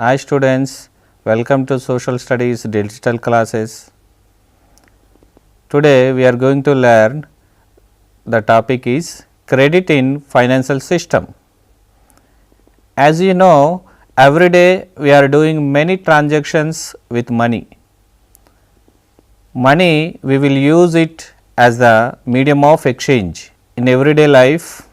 Hi students, welcome to Social Studies digital classes. Today we are going to learn the topic is credit in financial system. As you know, every day we are doing many transactions with money. Money we will use it as the medium of exchange. In everyday life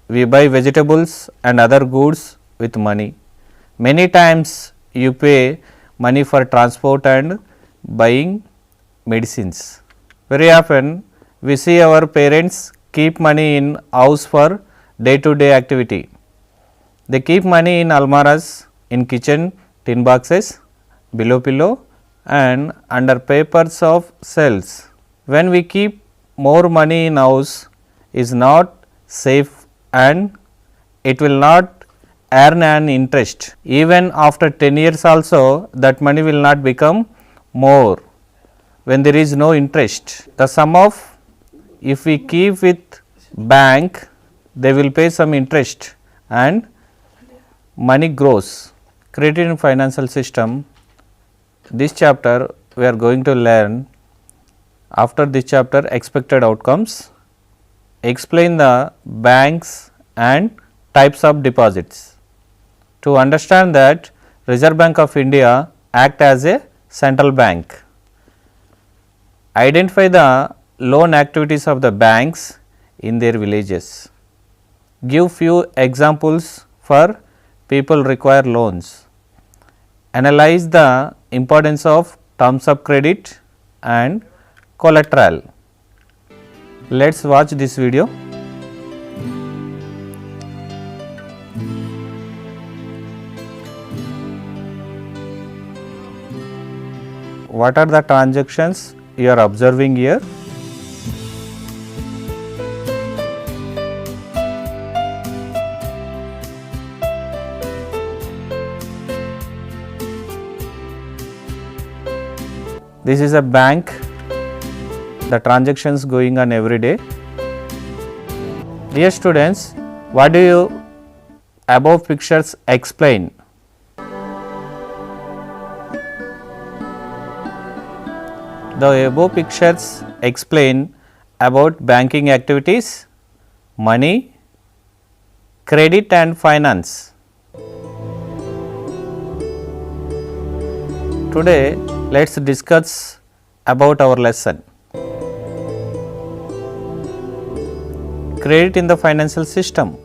we buy vegetables and other goods with money. Many times you pay money for transport and buying medicines. Very often we see our parents keep money in house for day to day activity. They keep money in almaras, in kitchen, tin boxes, below pillow and under papers of shelves. When we keep more money in house is not safe and it will not earn an interest. Even after 10 years also that money will not become more when there is no interest. The sum of if we keep with bank they will pay some interest and money grows. Credit in financial system, this chapter we are going to learn. After this chapter expected outcomes, explain the banks and types of deposits. To understand that, Reserve Bank of India act as a central bank. Identify the loan activities of the banks in their villages. Give few examples for people require loans. Analyze the importance of terms of credit and collateral. Let us watch this video. What are the transactions you are observing here? This is a bank, the transactions going on every day. Dear students, what do you above pictures explain? The above pictures explain about banking activities, money, credit and finance. Today, let us discuss about our lesson. Credit in the financial system.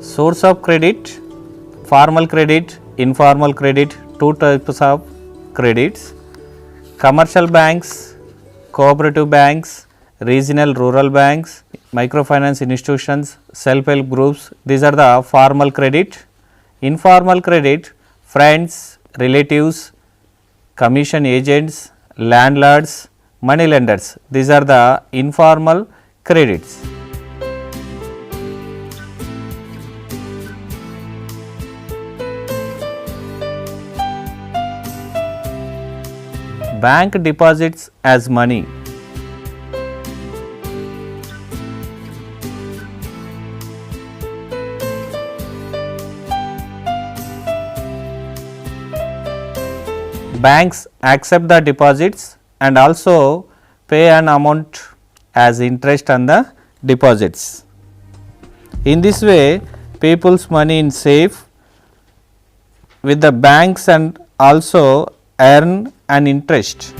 Source of credit, formal credit, informal credit, two types of credits. Commercial banks, cooperative banks, regional rural banks, microfinance institutions, self-help groups, these are the formal credit. Informal credit, friends, relatives, commission agents, landlords, money lenders, these are the informal credits. Bank deposits as money. Banks accept the deposits and also pay an amount as interest on the deposits. In this way, people's money is safe with the banks and also earn an interest.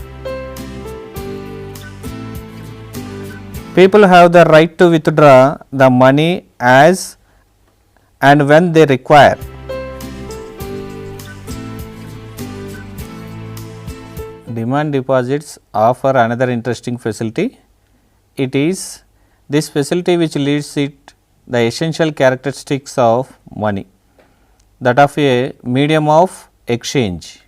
People have the right to withdraw the money as and when they require. Demand deposits offer another interesting facility. It is this facility which leads it the essential characteristics of money, that of a medium of exchange.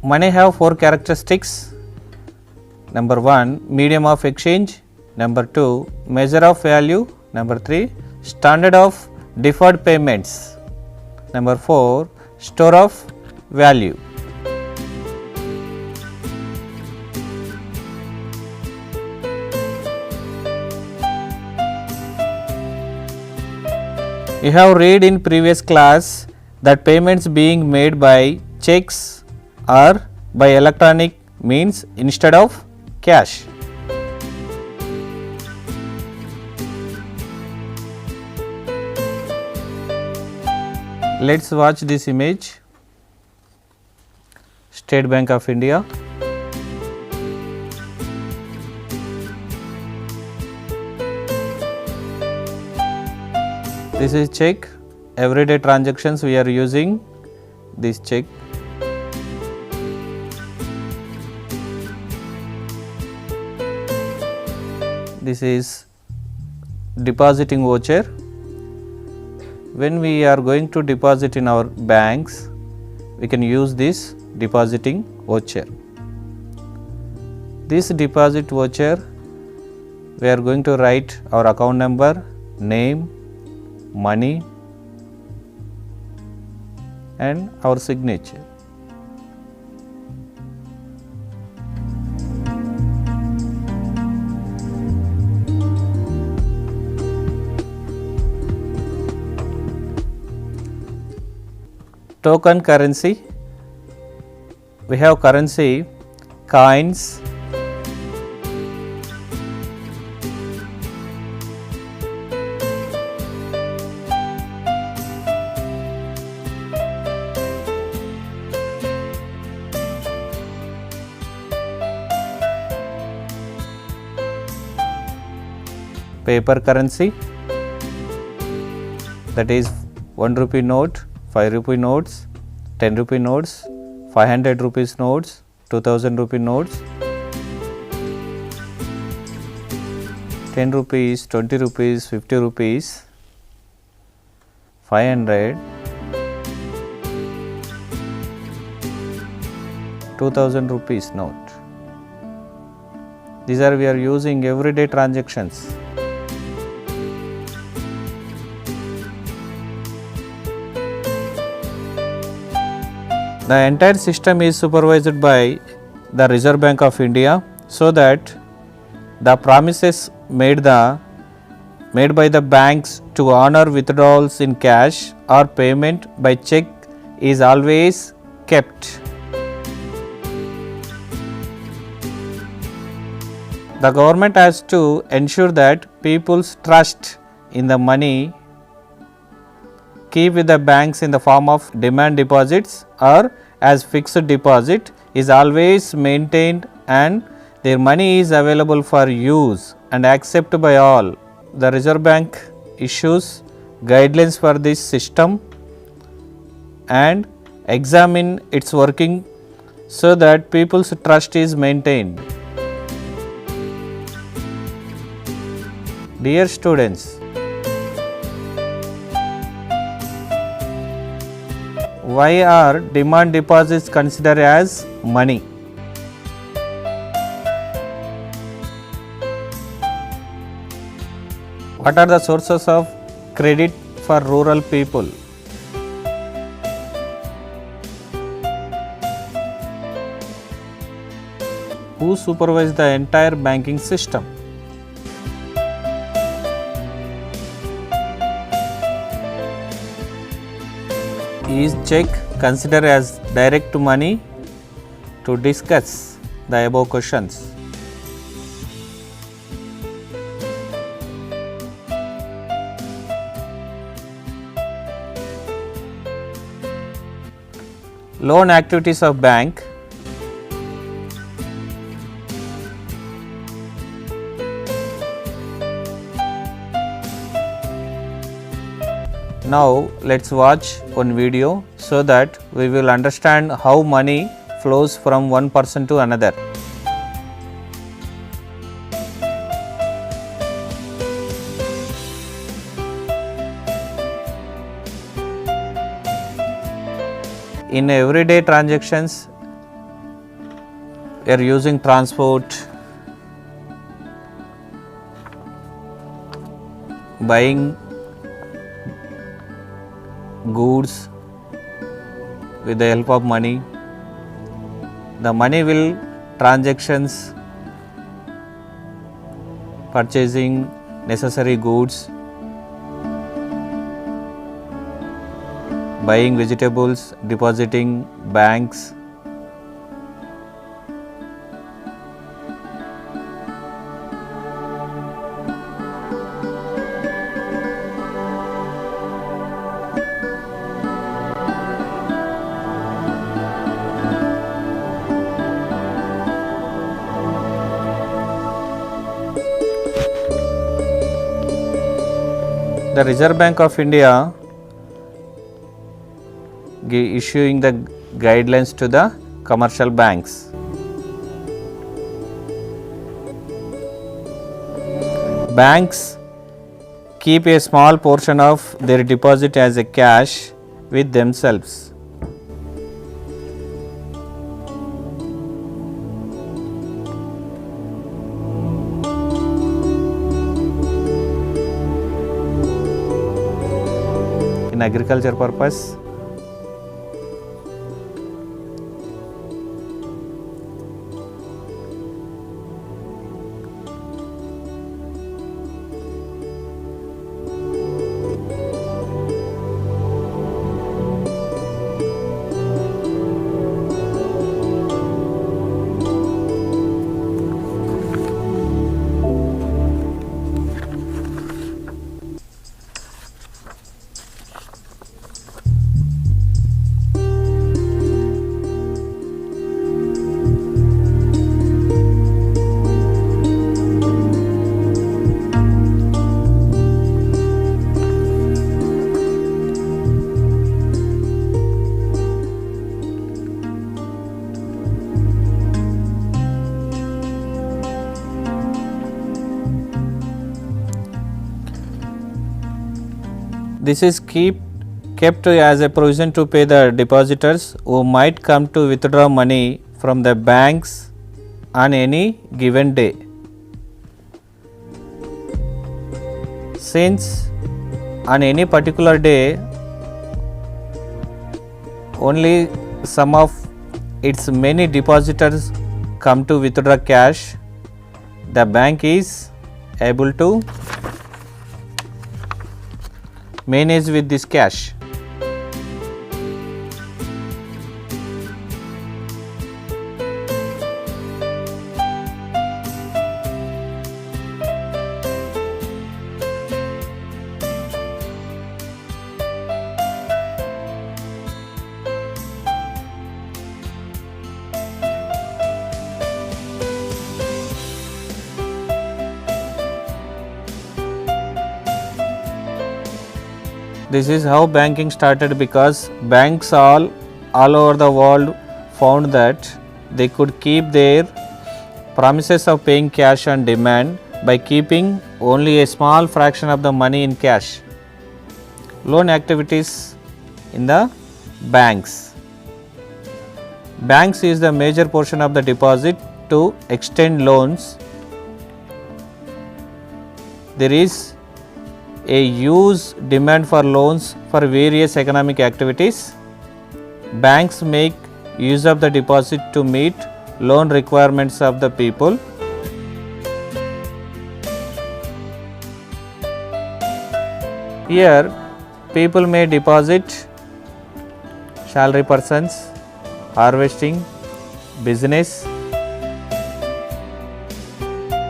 Money have four characteristics. Number 1, medium of exchange. Number 2, measure of value. Number 3, standard of deferred payments. Number 4, store of value. You have read in previous class that payments being made by checks or by electronic means instead of cash. Let us watch this image. State Bank of India. This is check. Everyday transactions we are using this check. This is depositing voucher. When we are going to deposit in our banks, we can use this depositing voucher. This deposit voucher, we are going to write our account number, name, money and our signature. Token currency. We have currency, coins, paper currency, that is 1 rupee note, 5 rupee notes, 10 rupee notes, 500 rupees notes, 2000 rupee notes, 10 rupees, 20 rupees, 50 rupees, 500, 2000 rupees note. These are we are using everyday transactions. The entire system is supervised by the Reserve Bank of India, so that the promises made by the banks to honor withdrawals in cash or payment by check is always kept. The government has to ensure that people's trust in the money keep with the banks in the form of demand deposits or as fixed deposit is always maintained, and their money is available for use and accepted by all. The Reserve Bank issues guidelines for this system and examine its working so that people's trust is maintained. Dear students, why are demand deposits considered as money? What are the sources of credit for rural people? Who supervise the entire banking system? Is check considered as direct money? To discuss the above questions, loan activities of bank. Now let us watch one video so that we will understand how money flows from one person to another. In everyday transactions, we are using transport, buying goods with the help of money. The money will transactions, purchasing necessary goods. buying vegetables, depositing, banks. The Reserve Bank of India issuing the guidelines to the commercial banks. Banks keep a small portion of their deposit as a cash with themselves. In agriculture purpose, this is kept as a provision to pay the depositors who might come to withdraw money from the banks on any given day. Since on any particular day only some of its many depositors come to withdraw cash, the bank is able to manage with this cash. This is how banking started, because banks all over the world found that they could keep their promises of paying cash on demand by keeping only a small fraction of the money in cash. Loan activities in the banks. Banks use the major portion of the deposit to extend loans. There is a huge demand for loans for various economic activities. Banks make use of the deposit to meet loan requirements of the people. Here, people may deposit, salary persons, harvesting, business.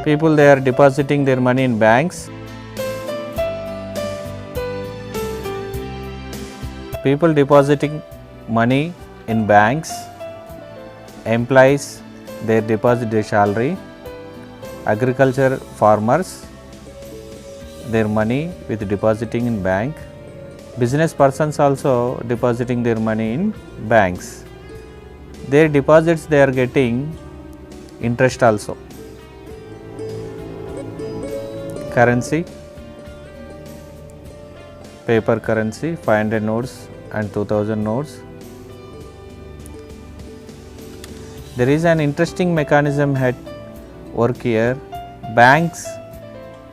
People, they are depositing their money in banks. People depositing money in banks, employees, they deposit their salary, agriculture farmers, their money with depositing in bank, business persons also depositing their money in banks. Their deposits, they are getting interest also. Currency, paper currency, 500 notes and 2000 notes. There is an interesting mechanism at work here. Banks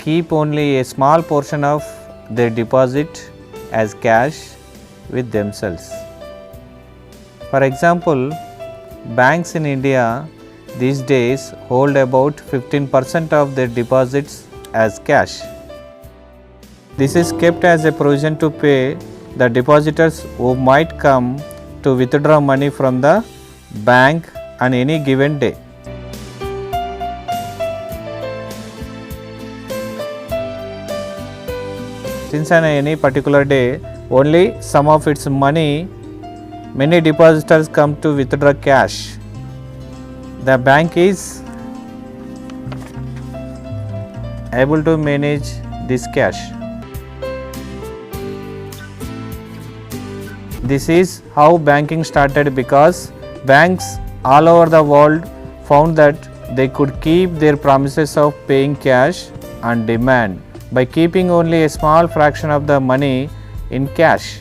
keep only a small portion of their deposit as cash with themselves. For example, banks in India these days hold about 15% of their deposits as cash. This is kept as a provision to pay the depositors who might come to withdraw money from the bank on any given day. Since on any particular day, only some of its money, many depositors come to withdraw cash. The bank is able to manage this cash. This is how banking started, because banks all over the world found that they could keep their promises of paying cash on demand by keeping only a small fraction of the money in cash.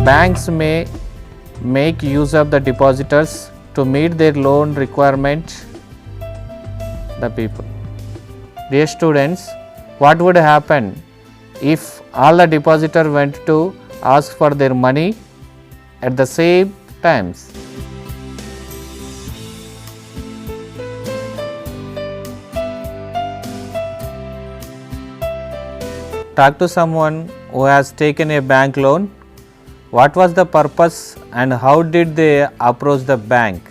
Banks may make use of the depositors to meet their loan requirement. The people. Dear students, what would happen if all the depositors went to ask for their money at the same times? Talk to someone who has taken a bank loan. What was the purpose and how did they approach the bank?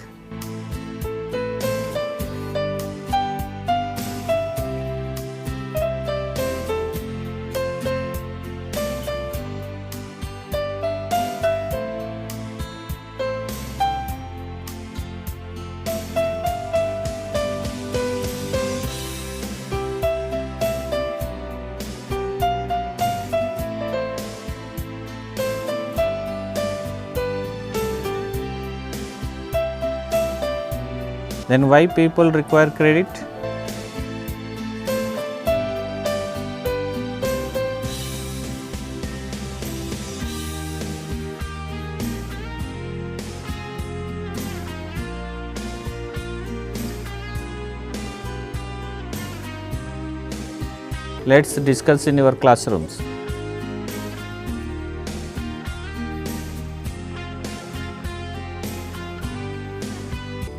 Then why people require credit? Let's discuss in your classrooms.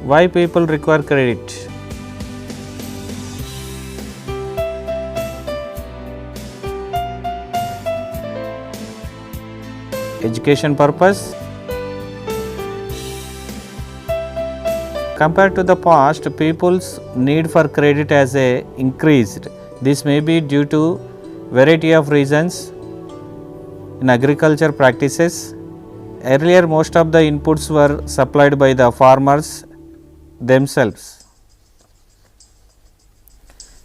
Why people require credit? Education purpose. Compared to the past, people's need for credit has increased. This may be due to variety of reasons. In agriculture practices, earlier most of the inputs were supplied by the farmers themselves.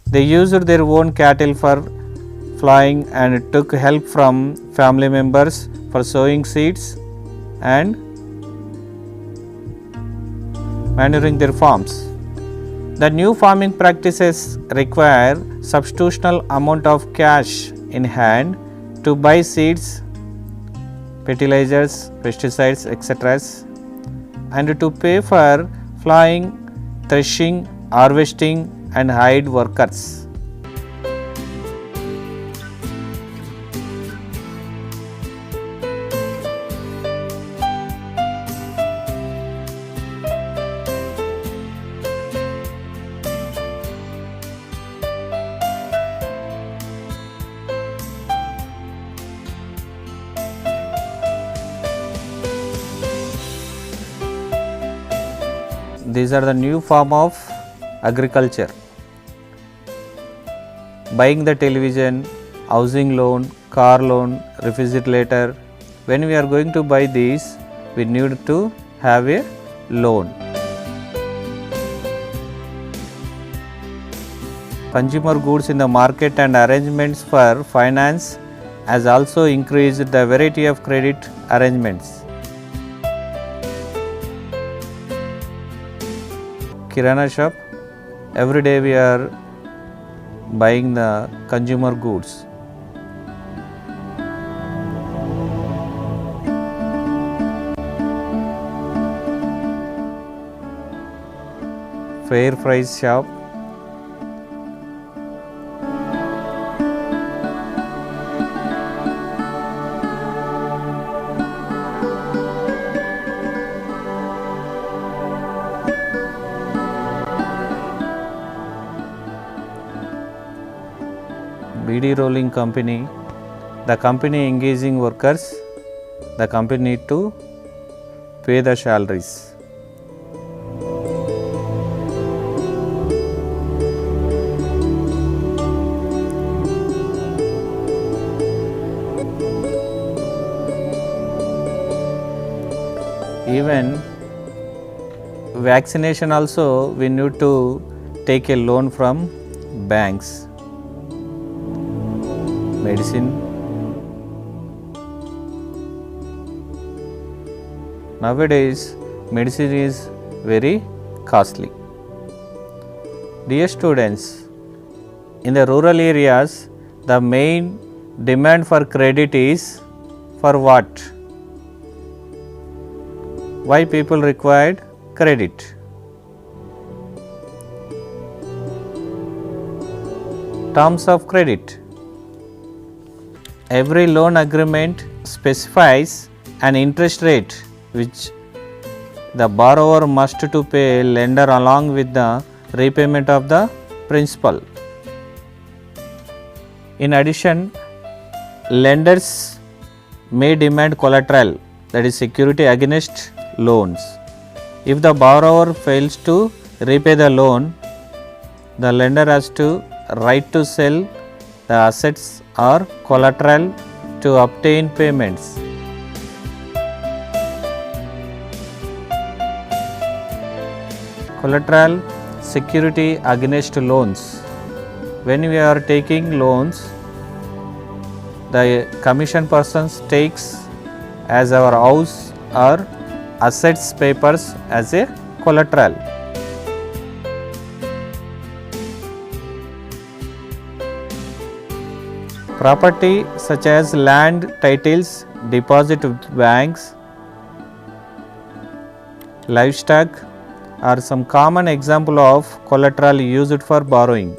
They used their own cattle for flying and took help from family members for sowing seeds and manuring their farms. The new farming practices require substantial amount of cash in hand to buy seeds, fertilizers, pesticides, etc., and to pay for flying, threshing, harvesting and hired workers. These are the new form of agriculture. Buying the television, housing loan, car loan, refrigerator. When we are going to buy these, we need to have a loan. Consumer goods in the market and arrangements for finance has also increased the variety of credit arrangements. Kirana shop, every day we are buying the consumer goods. Fair price shop, media rolling company, the company engaging workers, the company need to pay the salaries. Even vaccination also we need to take a loan from banks. Medicine. Nowadays medicine is very costly. Dear students, in the rural areas the main demand for credit is for what? Why people required credit? Terms of credit. Every loan agreement specifies an interest rate which the borrower must to pay lender along with the repayment of the principal. In addition, lenders may demand collateral, that is security against loans. If the borrower fails to repay the loan, the lender has to right to sell the assets or collateral to obtain payments. Collateral security against loans. When we are taking loans, the commission person takes as our house or assets papers as a collateral. Property such as land, titles, deposit with banks, livestock are some common example of collateral used for borrowing.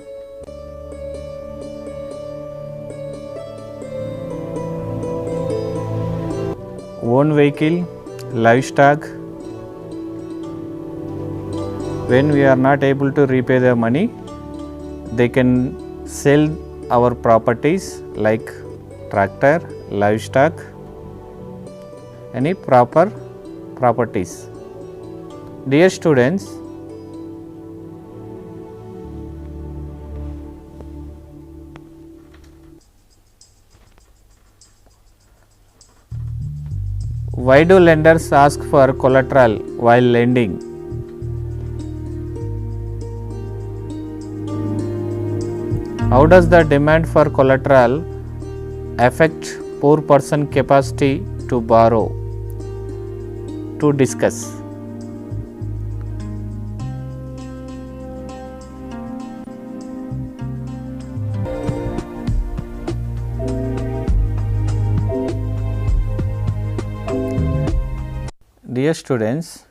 Own vehicle, livestock. When we are not able to repay the money, they can sell our properties like tractor, livestock, any properties. Dear students, why do lenders ask for collateral while lending? How does the demand for collateral affect poor person capacity to borrow? To discuss. Dear students,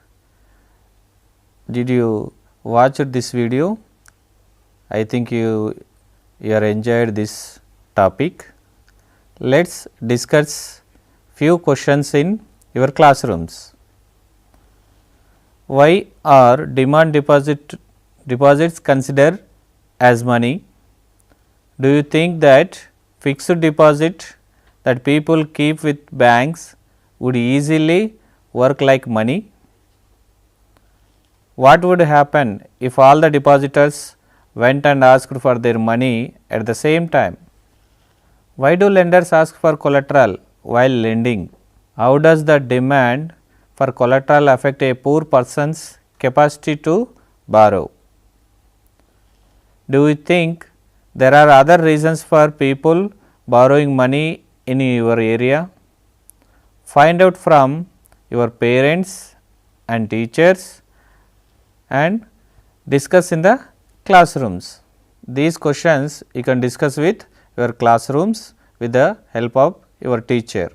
did you watch this video? I think you are enjoyed this topic. Let's discuss few questions in your classrooms. Why are demand deposits considered as money? Do you think that fixed deposit that people keep with banks would easily work like money? What would happen if all the depositors went and asked for their money at the same time? Why do lenders ask for collateral while lending? How does the demand for collateral affect a poor person's capacity to borrow? Do you think there are other reasons for people borrowing money in your area? Find out from your parents and teachers and discuss in the classrooms. These questions you can discuss with your classrooms with the help of your teacher.